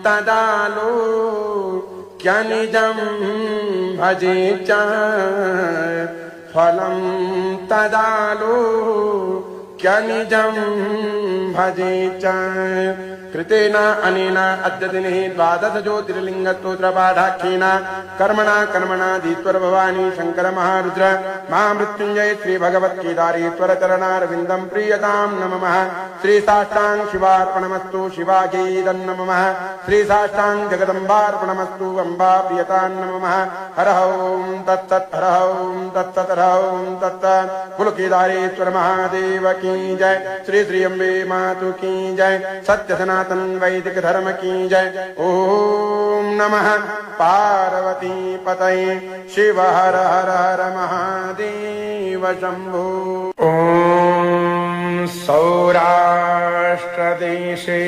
तदालोक्यनिजं भजे च फलं तदालोक्यनिजं भजे च कृतेन अनेन अद्य दिने द्वादश ज्योतिर्लिङ्गस्तोत्रपाठाख्येन कर्मणा धीश्वर भवानी शंकर महारुद्र महामृत्युंजय श्री भगवत्केदारेश्वर चरणारविन्दं प्रीयतां नमः। श्री साष्टांग शिवार्पणमस्तु शिवागीदं नमः। श्री साष्टांग जगदम्बार्पणमस्तु अम्बा प्रियतां नमः। हर ओं तत्सत् हर ओं तत्सत् हर ओं तत्सत्। कुल केदारेश्वर महादेव की जय। श्री श्री अम्बे मातु की जय। सत्य सनातन वैदिक धर्म की जय। ओम नमः पार्वती पतये शिव हर हर हर महादेव शंभो। ओम सौराष्ट्र देशे